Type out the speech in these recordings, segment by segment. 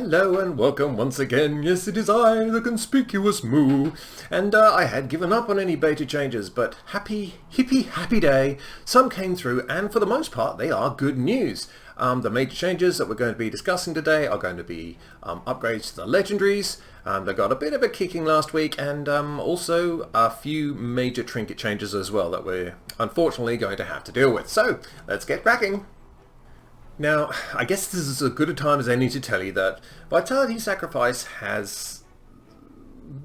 Hello and welcome once again. Yes, it is I, the conspicuous Moo. And I had given up on any beta changes, but happy day. Some came through, and for the most part, they are good news. The major changes that we're going to be discussing today are going to be upgrades to the Legendaries. They got a bit of a kicking last week, and also a few major trinket changes as well that we're unfortunately going to have to deal with. So, let's get cracking. Now, I guess this is as good a time as any to tell you that Vitality Sacrifice has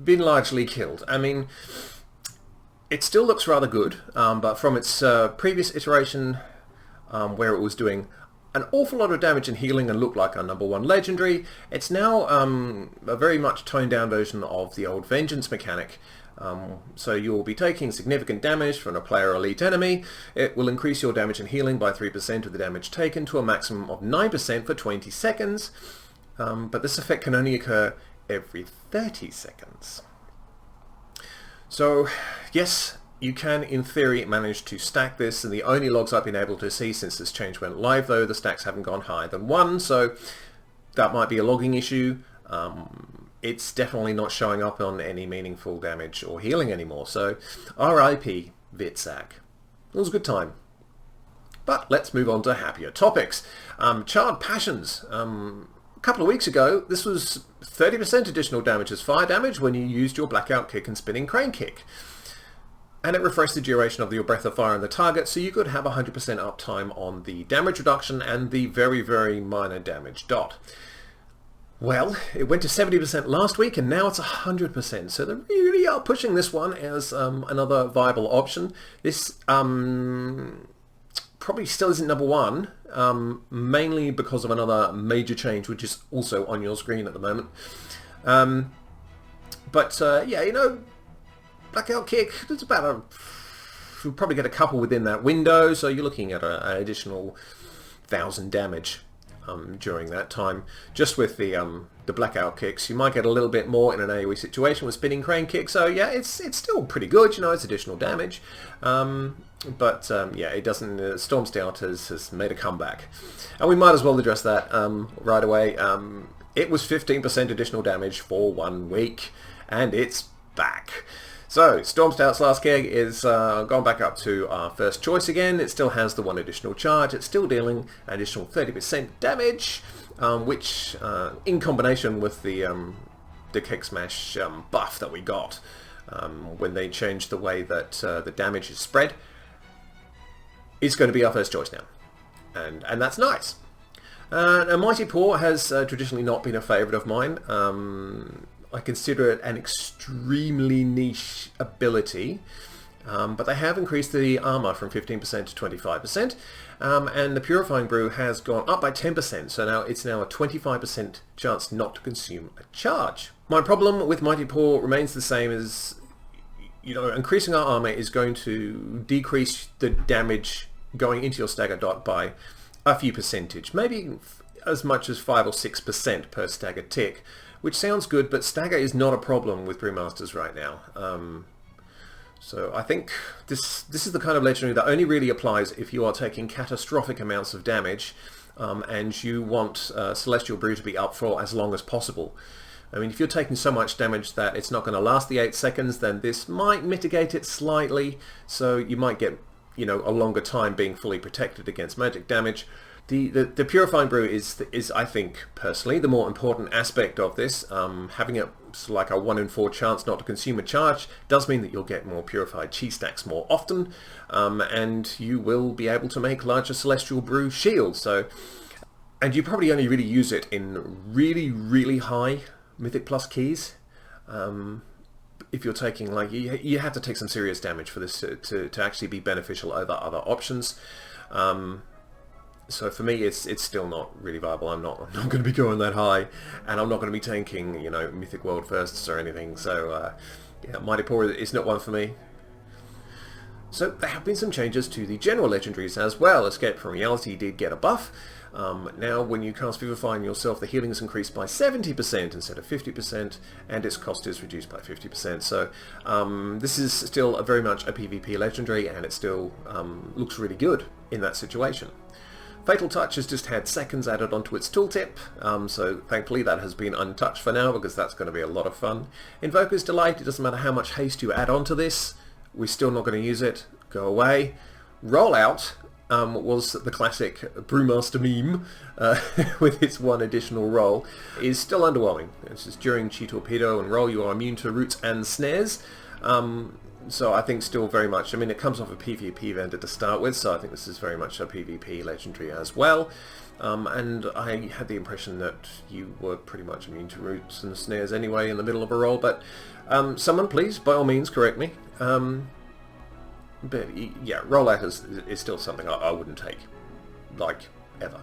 been largely killed. I mean, it still looks rather good, but from its previous iteration, where it was doing an awful lot of damage and healing and looked like a #1 legendary, it's now a very much toned down version of the old Vengeance mechanic. So you'll be taking significant damage from a player elite enemy. It will increase your damage and healing by 3% of the damage taken to a maximum of 9% for 20 seconds. But this effect can only occur every 30 seconds. So yes, you can in theory manage to stack this, and the only logs I've been able to see since this change went live, though, the stacks haven't gone higher than 1, so that might be a logging issue. It's definitely not showing up on any meaningful damage or healing anymore, so RIP VitSac. It was a good time. But let's move on to happier topics. Charred Passions. A couple of weeks ago, this was 30% additional damage as fire damage when you used your Blackout Kick and Spinning Crane Kick. And it refreshed the duration of your Breath of Fire on the target, so you could have 100% uptime on the damage reduction and the very, very minor damage dot. Well, it went to 70% last week, and now it's 100%. So they really are pushing this one as another viable option. This probably still isn't #1, mainly because of another major change, which is also on your screen at the moment. Yeah, you know, Blackout Kick, it's about you'll probably get a couple within that window, so you're looking at an additional 1,000 damage. During that time, just with the Blackout Kicks. You might get a little bit more in an AoE situation with Spinning Crane Kick, so yeah, it's still pretty good, you know, it's additional damage. Yeah, it doesn't, Storm Stout has made a comeback. And we might as well address that right away. It was 15% additional damage for 1 week, and it's back. So, Storm Stout's last keg is gone back up to our first choice again. It still has the 1 additional charge. It's still dealing an additional 30% damage, which, in combination with the Kick Smash buff that we got when they changed the way that the damage is spread, is going to be our first choice now. And that's nice. A Mighty Paw has traditionally not been a favourite of mine. I consider it an extremely niche ability, but they have increased the armor from 15% to 25%, and the Purifying Brew has gone up by 10%, so now it's now a 25% chance not to consume a charge. My problem with Mighty Paw remains the same as, you know, increasing our armor is going to decrease the damage going into your stagger dot by a few percentage, maybe as much as 5 or 6% per stagger tick. Which sounds good, but stagger is not a problem with Brewmasters right now. So I think this is the kind of legendary that only really applies if you are taking catastrophic amounts of damage and you want Celestial Brew to be up for as long as possible. I mean, if you're taking so much damage that it's not going to last the 8 seconds, then this might mitigate it slightly, so you might get, you know, a longer time being fully protected against magic damage. The Purifying Brew is, I think, personally, the more important aspect of this. Having it like a 1 in 4 chance not to consume a charge does mean that you'll get more purified chi stacks more often, and you will be able to make larger Celestial Brew shields. And you probably only really use it in really, really high Mythic Plus keys. If you're taking, like, you have to take some serious damage for this to actually be beneficial over other options. So for me, it's still not really viable. I'm not going to be going that high, and I'm not going to be tanking, you know, Mythic World Firsts or anything. So yeah, Mighty Paw is not one for me. So there have been some changes to the general legendaries as well. Escape from Reality did get a buff. Now when you cast Vivifying yourself, the healing is increased by 70% instead of 50%, and its cost is reduced by 50%. So this is still very much a PvP legendary, and it still looks really good in that situation. Fatal Touch has just had seconds added onto its tooltip, so thankfully that has been untouched for now because that's going to be a lot of fun. Invoker's Delight, it doesn't matter how much haste you add onto this, we're still not going to use it, go away. Rollout was the classic Brewmaster meme with its one additional roll, is still underwhelming. It's just during Chi Torpedo and roll you are immune to roots and snares. So I think still very much, I mean it comes off a PvP vendor to start with, so I think this is very much a PvP legendary as well. And I had the impression that you were pretty much immune to roots and snares anyway in the middle of a roll, but someone please, by all means, correct me. But yeah, rollout is still something I wouldn't take, like, ever.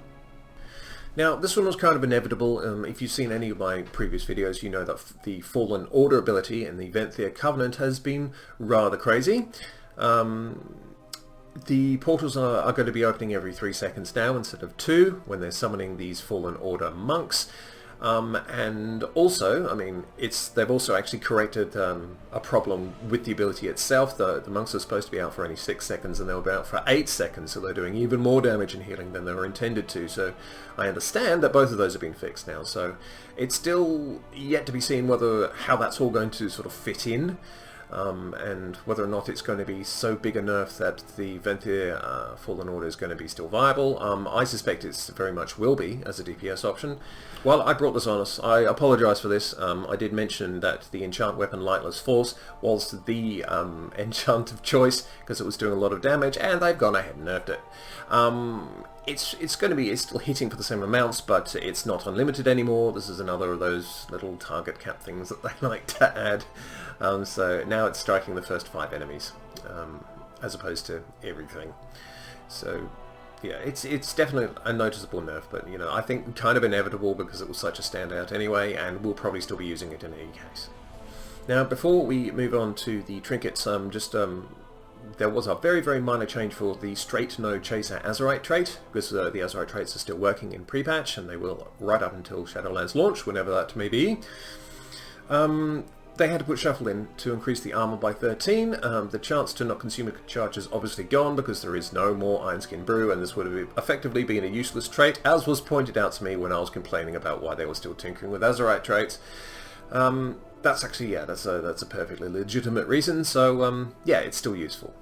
Now, this one was kind of inevitable. If you've seen any of my previous videos, you know that the Fallen Order ability in the Venthyr Covenant has been rather crazy. The portals are going to be opening every 3 seconds now instead of 2 when they're summoning these Fallen Order monks. And also, I mean, they've also actually corrected a problem with the ability itself. The monks are supposed to be out for only 6 seconds and they were out for 8 seconds, so they're doing even more damage and healing than they were intended to. So I understand that both of those have been fixed now. So it's still yet to be seen how that's all going to sort of fit in. And whether or not it's going to be so big a nerf that the Venthyr Fallen Order is going to be still viable. I suspect it very much will be as a DPS option. Well, I brought this on us. I apologise for this. I did mention that the Enchant Weapon Lightless Force was the enchant of choice because it was doing a lot of damage, and they've gone ahead and nerfed it. It's still hitting for the same amounts, but it's not unlimited anymore. This is another of those little target cap things that they like to add. So now it's striking the first 5 enemies, as opposed to everything. So yeah, it's definitely a noticeable nerf, but you know, I think kind of inevitable because it was such a standout anyway, and we'll probably still be using it in any case. Now, before we move on to the trinkets, there was a very, very minor change for the Straight No Chaser Azurite trait, because the Azurite traits are still working in pre-patch, and they will right up until Shadowlands launch, whenever that may be. They had to put Shuffle in to increase the armor by 13. The chance to not consume a charge is obviously gone because there is no more Ironskin Brew, and this would have effectively been a useless trait, as was pointed out to me when I was complaining about why they were still tinkering with Azurite traits. That's actually, yeah, that's a perfectly legitimate reason, so yeah, it's still useful.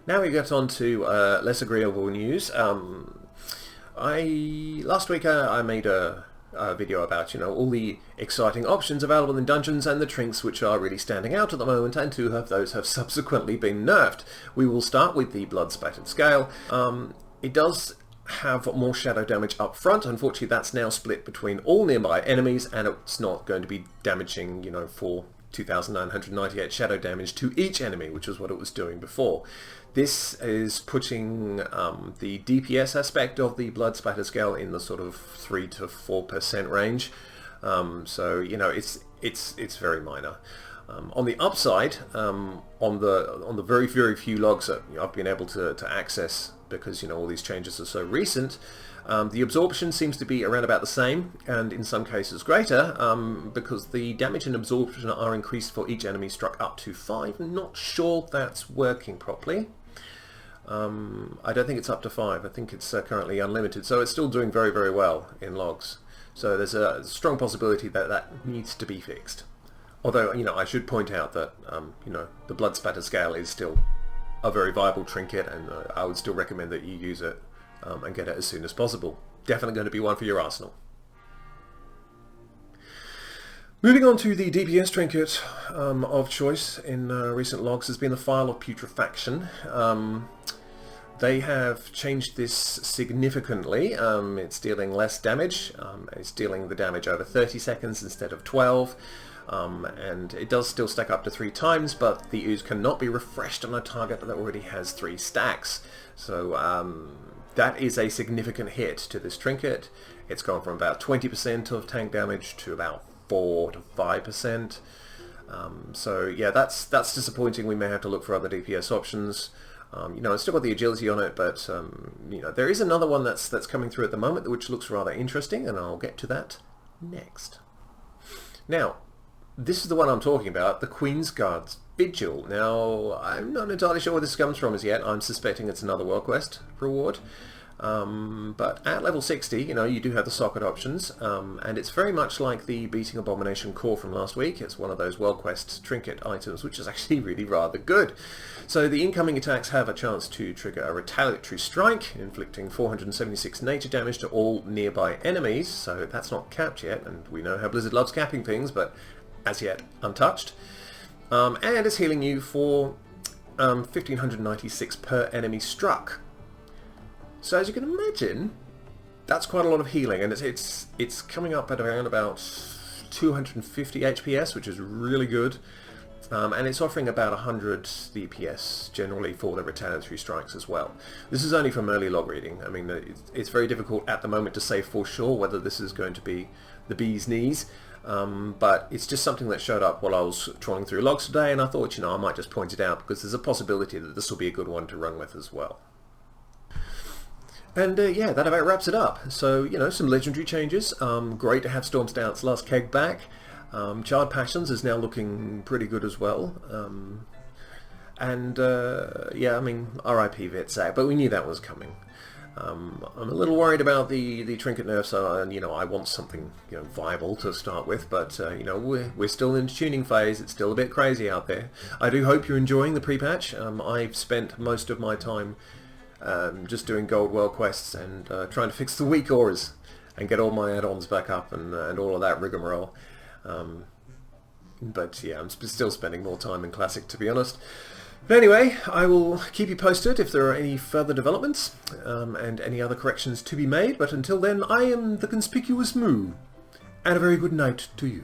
Now we get on to less agreeable news. Last week I made a video about, you know, all the exciting options available in dungeons and the trinks which are really standing out at the moment, and 2 of those have subsequently been nerfed. We will start with the Blood Spattered scale. It does have more shadow damage up front. Unfortunately, that's now split between all nearby enemies, and it's not going to be damaging, you know, for 2,998 shadow damage to each enemy, which is what it was doing before. This is putting the DPS aspect of the Blood Spatter scale in the sort of 3 to 4% range. So you know, it's very minor. On the upside, on the very, very few logs that I've been able to access, because you know all these changes are so recent, the absorption seems to be around about the same, and in some cases greater, because the damage and absorption are increased for each enemy struck up to 5. Not sure that's working properly. I don't think it's up to 5. I think it's currently unlimited, so it's still doing very, very well in logs. So there's a strong possibility that that needs to be fixed. Although, you know, I should point out that, you know, the Blood Spatter scale is still a very viable trinket, and I would still recommend that you use it and get it as soon as possible. Definitely going to be one for your arsenal. Moving on to the DPS trinket of choice in recent logs has been the File of Putrefaction. They have changed this significantly. It's dealing less damage. It's dealing the damage over 30 seconds instead of 12. And it does still stack up to 3 times, but the ooze cannot be refreshed on a target that already has 3 stacks. So that is a significant hit to this trinket. It's gone from about 20% of tank damage to about 4 to 5%. So yeah, that's disappointing. We may have to look for other DPS options. You know, it's still got the agility on it, but you know, there is another one that's coming through at the moment, which looks rather interesting, and I'll get to that next. Now, this is the one I'm talking about, the Queen's Guard's Vigil. Now, I'm not entirely sure where this comes from as yet. I'm suspecting it's another World Quest reward. But at level 60, you know, you do have the socket options, and it's very much like the Beating Abomination core from last week. It's one of those World Quest trinket items, which is actually really rather good. So the incoming attacks have a chance to trigger a retaliatory strike, inflicting 476 nature damage to all nearby enemies. So that's not capped yet, and we know how Blizzard loves capping things, but as yet untouched. And it's healing you for 1596 per enemy struck. So as you can imagine, that's quite a lot of healing, and it's coming up at around about 250 HPS, which is really good, and it's offering about 100 DPS generally for the retaliatory strikes as well. This is only from early log reading. I mean, it's very difficult at the moment to say for sure whether this is going to be the bee's knees, but it's just something that showed up while I was trawling through logs today, and I thought, you know, I might just point it out because there's a possibility that this will be a good one to run with as well. And yeah, that about wraps it up. So, you know, some legendary changes. Great to have Stormstout's last keg back. Charred Passions is now looking pretty good as well. Yeah, I mean, RIP VitSac, but we knew that was coming. I'm a little worried about the trinket nerfs, so, you know, I want something, you know, viable to start with, but, you know, we're still in the tuning phase. It's still a bit crazy out there. I do hope you're enjoying the pre-patch. I've spent most of my time just doing gold world quests and trying to fix the weak auras and get all my add-ons back up and all of that rigmarole. But yeah, I'm still spending more time in Classic, to be honest. But anyway, I will keep you posted if there are any further developments and any other corrections to be made. But until then, I am the Conspicuous Moo, and a very good night to you.